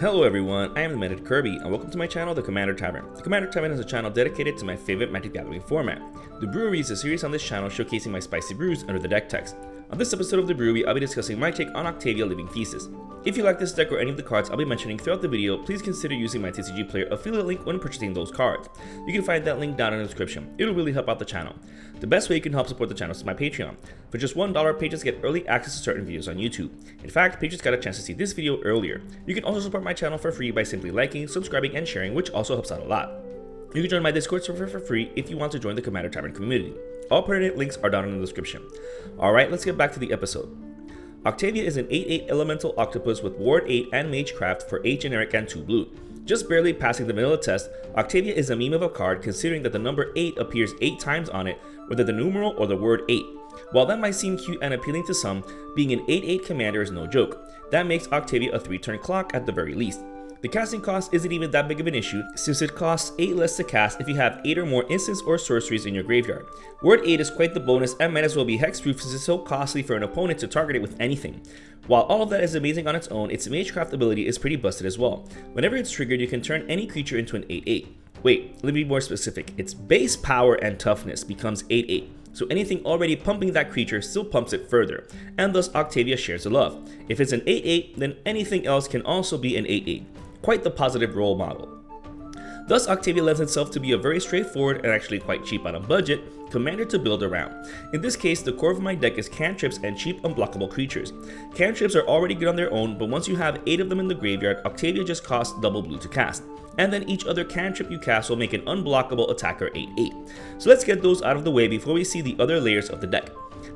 Hello everyone, I am the Mended Kirby, and welcome to my channel, The Commander Tavern. The Commander Tavern is a channel dedicated to my favorite Magic the Gathering format. The Brewery is a series on this channel showcasing my spicy brews under the deck text. On this episode of The Brewery, I'll be discussing my take on Octavia Living Thesis. If you like this deck or any of the cards I'll be mentioning throughout the video, please consider using my TCG Player affiliate link when purchasing those cards. You can find that link down in the description. It'll really help out the channel. The best way you can help support the channel is my Patreon. For just $1, patrons get early access to certain videos on YouTube. In fact, patrons got a chance to see this video earlier. You can also support my channel for free by simply liking, subscribing, and sharing, which also helps out a lot. You can join my Discord server for free if you want to join the Commander Tavern community. All pertinent links are down in the description. Alright, let's get back to the episode. Octavia is an 8/8 elemental octopus with Ward 8 and Magecraft for 8 generic and 2 blue. Just barely passing the vanilla test, Octavia is a meme of a card considering that the number 8 appears 8 times on it, whether the numeral or the word 8. While that might seem cute and appealing to some, being an 8/8 commander is no joke. That makes Octavia a 3-turn clock at the very least. The casting cost isn't even that big of an issue, since it costs 8 less to cast if you have 8 or more instants or sorceries in your graveyard. Word 8 is quite the bonus and might as well be hexproof since it's so costly for an opponent to target it with anything. While all of that is amazing on its own, its Magecraft ability is pretty busted as well. Whenever it's triggered, you can turn any creature into an 8/8. Wait, let me be more specific. Its base power and toughness becomes 8/8. So anything already pumping that creature still pumps it further, and thus Octavia shares the love. If it's an 8/8, then anything else can also be an 8/8. Quite the positive role model. Thus, Octavia lends itself to be a very straightforward and actually quite cheap on a budget commander to build around. In this case, the core of my deck is cantrips and cheap unblockable creatures. Cantrips are already good on their own, but once you have 8 of them in the graveyard, Octavia just costs double blue to cast. And then each other cantrip you cast will make an unblockable attacker 8/8. So let's get those out of the way before we see the other layers of the deck.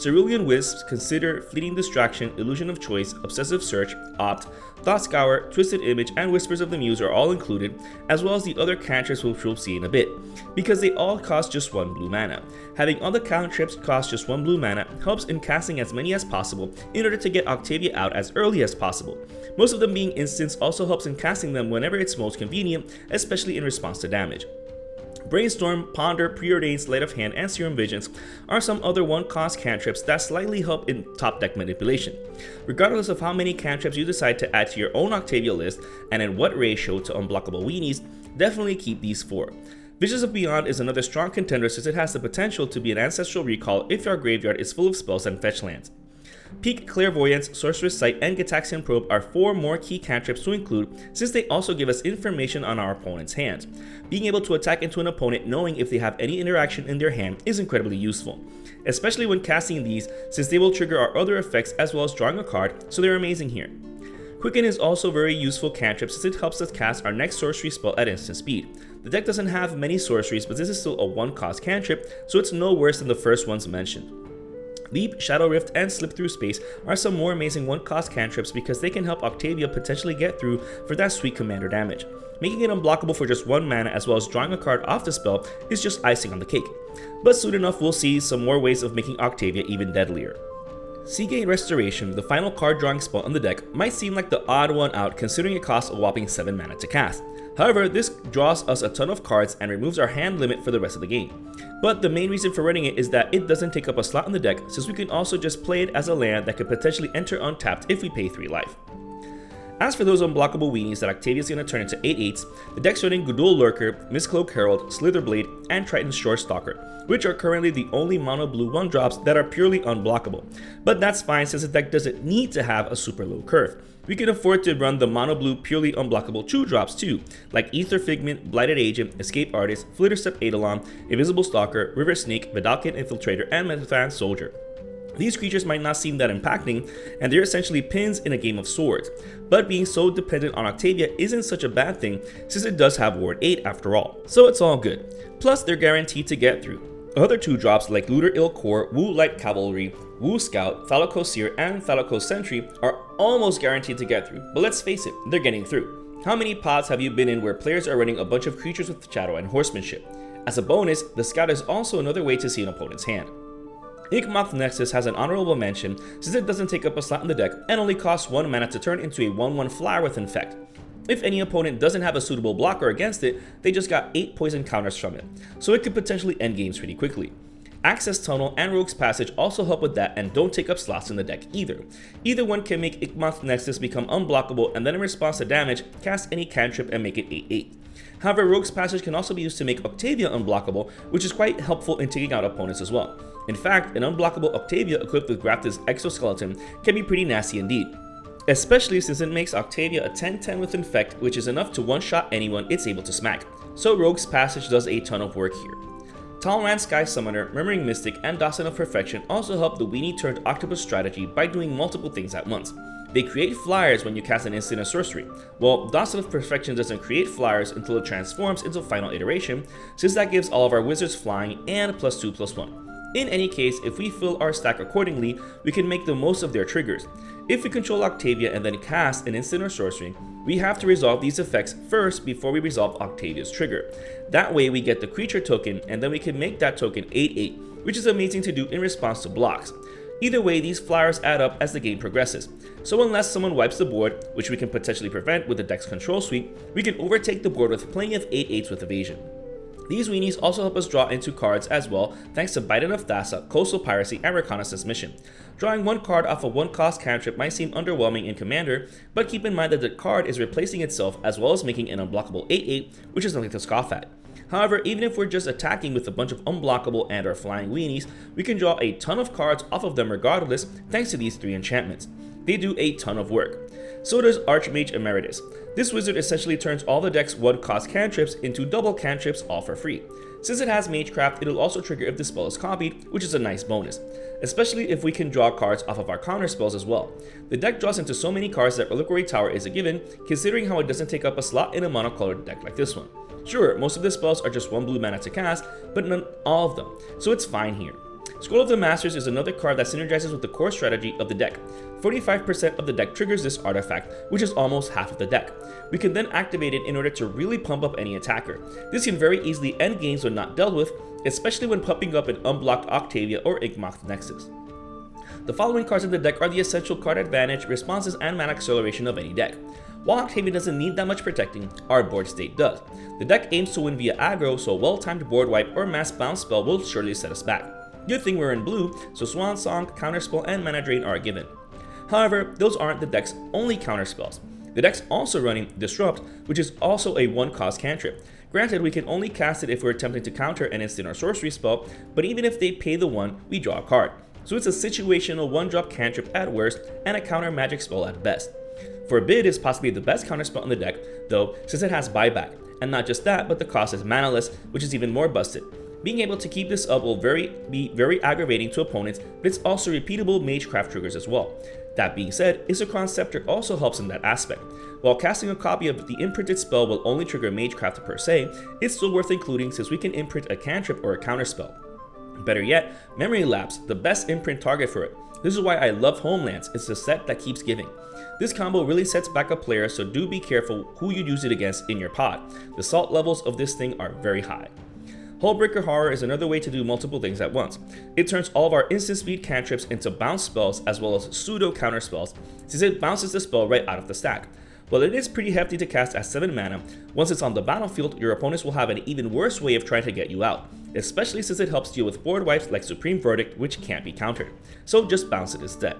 Cerulean Wisps, Consider, Fleeting Distraction, Illusion of Choice, Obsessive Search, Opt, Thought Scour, Twisted Image, and Whispers of the Muse are all included, as well as the other cantrips which we'll see in a bit, because they all cost just 1 blue mana. Having all the cantrips cost just 1 blue mana helps in casting as many as possible in order to get Octavia out as early as possible. Most of them being instants also helps in casting them whenever it's most convenient, especially in response to damage. Brainstorm, Ponder, Preordain, Sleight of Hand, and Serum Visions are some other 1-cost cantrips that slightly help in top deck manipulation. Regardless of how many cantrips you decide to add to your own Octavia list and in what ratio to unblockable weenies, definitely keep these 4. Visions of Beyond is another strong contender since it has the potential to be an ancestral recall if your graveyard is full of spells and fetch lands. Peak, Clairvoyance, Sorcerous Sight, and Gitaxian Probe are 4 more key cantrips to include since they also give us information on our opponent's hands. Being able to attack into an opponent knowing if they have any interaction in their hand is incredibly useful, especially when casting these since they will trigger our other effects as well as drawing a card, so they're amazing here. Quicken is also very useful cantrip since it helps us cast our next sorcery spell at instant speed. The deck doesn't have many sorceries, but this is still a 1-cost cantrip, so it's no worse than the first ones mentioned. Leap, Shadow Rift, and Slip Through Space are some more amazing 1-cost cantrips because they can help Octavia potentially get through for that sweet commander damage. Making it unblockable for just 1 mana as well as drawing a card off the spell is just icing on the cake. But soon enough we'll see some more ways of making Octavia even deadlier. Seagate Restoration, the final card drawing spell on the deck, might seem like the odd one out considering it costs a whopping 7 mana to cast. However, this draws us a ton of cards and removes our hand limit for the rest of the game. But the main reason for running it is that it doesn't take up a slot in the deck, since we can also just play it as a land that could potentially enter untapped if we pay 3 life. As for those unblockable weenies that Octavia is going to turn into 8/8s, the deck's running Gudul Lurker, Mistcloak Herald, Slitherblade, and Triton's Short Stalker, which are currently the only mono blue 1-drops that are purely unblockable. But that's fine since the deck doesn't need to have a super low curve. We can afford to run the mono blue purely unblockable 2-drops too, like Ether Figment, Blighted Agent, Escape Artist, Flitterstep Eidolon, Invisible Stalker, River Snake, Vedalken Infiltrator, and Metaphan Soldier. These creatures might not seem that impacting, and they're essentially pins in a game of swords, but being so dependent on Octavia isn't such a bad thing since it does have Ward 8 after all, so it's all good. Plus, they're guaranteed to get through. Other 2-drops like Looter Il Core, Wu Light Cavalry, Wu Scout, Thalakos Seer, and Thalakos Sentry are almost guaranteed to get through, but let's face it, they're getting through. How many pods have you been in where players are running a bunch of creatures with Shadow and Horsemanship? As a bonus, the Scout is also another way to see an opponent's hand. Inkmoth Nexus has an honorable mention since it doesn't take up a slot in the deck and only costs 1 mana to turn into a 1/1 flyer with Infect. If any opponent doesn't have a suitable blocker against it, they just got 8 poison counters from it, so it could potentially end games pretty quickly. Access Tunnel and Rogue's Passage also help with that and don't take up slots in the deck either. Either one can make Ickmoth Nexus become unblockable and then in response to damage, cast any cantrip and make it 8/8. However, Rogue's Passage can also be used to make Octavia unblockable, which is quite helpful in taking out opponents as well. In fact, an unblockable Octavia equipped with Grafton's exoskeleton can be pretty nasty indeed, especially since it makes Octavia a 10/10 with Infect, which is enough to one-shot anyone it's able to smack. So Rogue's Passage does a ton of work here. Talran Sky Summoner, Murmuring Mystic, and Dawson of Perfection also help the weenie turned octopus strategy by doing multiple things at once. They create flyers when you cast an instant or sorcery, while Dawson of Perfection doesn't create flyers until it transforms into final iteration, since that gives all of our wizards flying and +2/+1. In any case, if we fill our stack accordingly, we can make the most of their triggers. If we control Octavia and then cast an instant or sorcery, we have to resolve these effects first before we resolve Octavia's trigger. That way we get the creature token and then we can make that token 8/8, which is amazing to do in response to blocks. Either way, these flyers add up as the game progresses. So unless someone wipes the board, which we can potentially prevent with the deck's control suite, we can overtake the board with plenty of 8/8s with evasion. These weenies also help us draw into cards as well, thanks to Bident of Thassa, Coastal Piracy, and Reconnaissance Mission. Drawing one card off a one-cost cantrip might seem underwhelming in Commander, but keep in mind that the card is replacing itself as well as making an unblockable 8/8, which is nothing to scoff at. However, even if we're just attacking with a bunch of unblockable and or flying weenies, we can draw a ton of cards off of them regardless, thanks to these 3 enchantments. They do a ton of work. So does Archmage Emeritus. This wizard essentially turns all the deck's one-cost cantrips into double cantrips all for free. Since it has Magecraft, it'll also trigger if the spell is copied, which is a nice bonus, especially if we can draw cards off of our counter spells as well. The deck draws into so many cards that Reliquary Tower is a given, considering how it doesn't take up a slot in a monocolored deck like this one. Sure, most of the spells are just 1 blue mana to cast, but not all of them, so it's fine here. Scroll of the Masters is another card that synergizes with the core strategy of the deck. 45% of the deck triggers this artifact, which is almost half of the deck. We can then activate it in order to really pump up any attacker. This can very easily end games when not dealt with, especially when pumping up an unblocked Octavia or Ickmoth Nexus. The following cards in the deck are the essential card advantage, responses, and mana acceleration of any deck. While Octavia doesn't need that much protecting, our board state does. The deck aims to win via aggro, so a well-timed board wipe or mass bounce spell will surely set us back. Good thing we're in blue, so Swan Song, Counterspell, and Mana Drain are a given. However, those aren't the deck's only counterspells. The deck's also running Disrupt, which is also a one-cost cantrip. Granted, we can only cast it if we're attempting to counter an instant or sorcery spell, but even if they pay the 1, we draw a card. So it's a situational 1-drop cantrip at worst, and a counter magic spell at best. Forbid is possibly the best counterspell in the deck, though, since it has buyback. And not just that, but the cost is manaless, which is even more busted. Being able to keep this up will be very aggravating to opponents, but it's also repeatable Magecraft triggers as well. That being said, Isochron Scepter also helps in that aspect. While casting a copy of the imprinted spell will only trigger Magecraft per se, it's still worth including since we can imprint a cantrip or a counterspell. Better yet, Memory Lapse, the best imprint target for it. This is why I love Homelands, it's the set that keeps giving. This combo really sets back a player, so do be careful who you use it against in your pod. The salt levels of this thing are very high. Hullbreaker Horror is another way to do multiple things at once. It turns all of our instant speed cantrips into bounce spells as well as pseudo counter spells, since it bounces the spell right out of the stack. While it is pretty hefty to cast at 7 mana, once it's on the battlefield, your opponents will have an even worse way of trying to get you out, especially since it helps deal with board wipes like Supreme Verdict, which can't be countered. So just bounce it instead.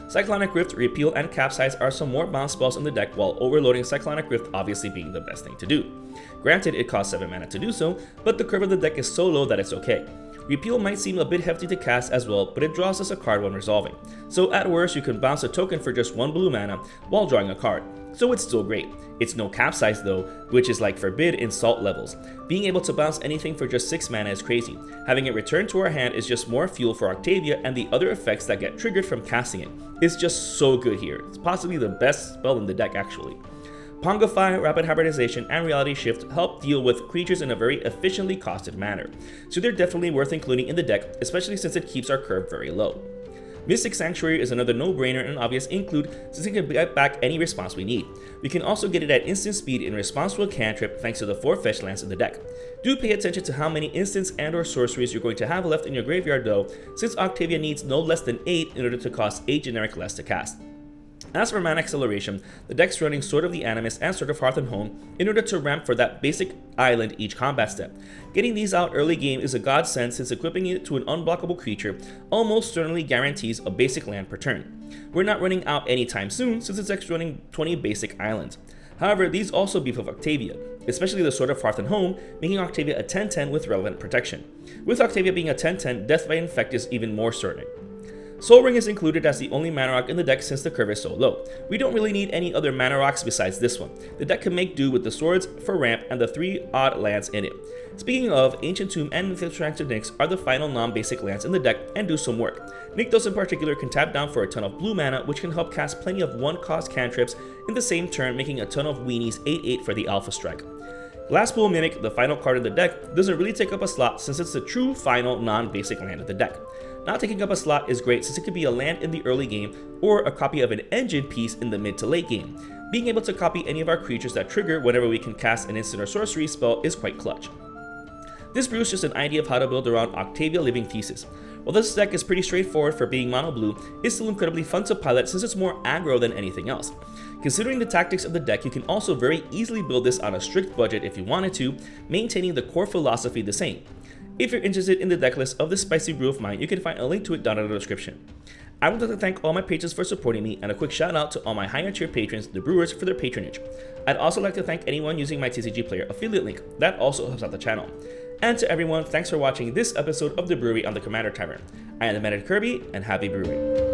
Cyclonic Rift, Repeal, and Capsize are some more bounce spells in the deck, while overloading Cyclonic Rift obviously being the best thing to do. Granted, it costs 7 mana to do so, but the curve of the deck is so low that it's okay. Repeal might seem a bit hefty to cast as well, but it draws us a card when resolving. So at worst, you can bounce a token for just 1 blue mana while drawing a card. So it's still great. It's no Capsize though, which is like Forbid in salt levels. Being able to bounce anything for just 6 mana is crazy. Having it return to our hand is just more fuel for Octavia and the other effects that get triggered from casting it. It's just so good here. It's possibly the best spell in the deck actually. Pongify, Rapid Hybridization, and Reality Shift help deal with creatures in a very efficiently costed manner, so they're definitely worth including in the deck, especially since it keeps our curve very low. Mystic Sanctuary is another no-brainer and obvious include since it can get back any response we need. We can also get it at instant speed in response to a cantrip thanks to the 4 fetch lands in the deck. Do pay attention to how many instants and or sorceries you're going to have left in your graveyard though, since Octavia needs no less than 8 in order to cost 8 generic less to cast. As for mana acceleration, the deck's running Sword of the Animus and Sword of Hearth and Home in order to ramp for that basic island each combat step. Getting these out early game is a godsend since equipping it to an unblockable creature almost certainly guarantees a basic land per turn. We're not running out anytime soon since the deck's running 20 basic islands. However, these also beef up Octavia, especially the Sword of Hearth and Home, making Octavia a 10-10 with relevant protection. With Octavia being a 10-10, Death by Infect is even more certain. Soul Ring is included as the only mana rock in the deck since the curve is so low. We don't really need any other mana rocks besides this one. The deck can make do with the swords for ramp and the 3 odd lands in it. Speaking of, Ancient Tomb and Infiltrator Nyx are the final non-basic lands in the deck and do some work. Nykthos in particular can tap down for a ton of blue mana, which can help cast plenty of 1-cost cantrips in the same turn, making a ton of weenies 8-8 for the Alpha Strike. Glasspool Mimic, the final card in the deck, doesn't really take up a slot since it's the true final non-basic land of the deck. Not taking up a slot is great since it could be a land in the early game or a copy of an engine piece in the mid to late game. Being able to copy any of our creatures that trigger whenever we can cast an instant or sorcery spell is quite clutch. This brew is just an idea of how to build around Octavia Living Thesis. While this deck is pretty straightforward for being mono blue, it's still incredibly fun to pilot since it's more aggro than anything else. Considering the tactics of the deck, you can also very easily build this on a strict budget if you wanted to, maintaining the core philosophy the same. If you're interested in the deck list of this spicy brew of mine, you can find a link to it down in the description. I would like to thank all my patrons for supporting me, and a quick shout out to all my higher tier patrons, the brewers, for their patronage. I'd also like to thank anyone using my TCG Player affiliate link, that also helps out the channel. And to everyone, thanks for watching this episode of The Brewery on the Commander Tavern. I am the Man at Kirby, and happy brewing.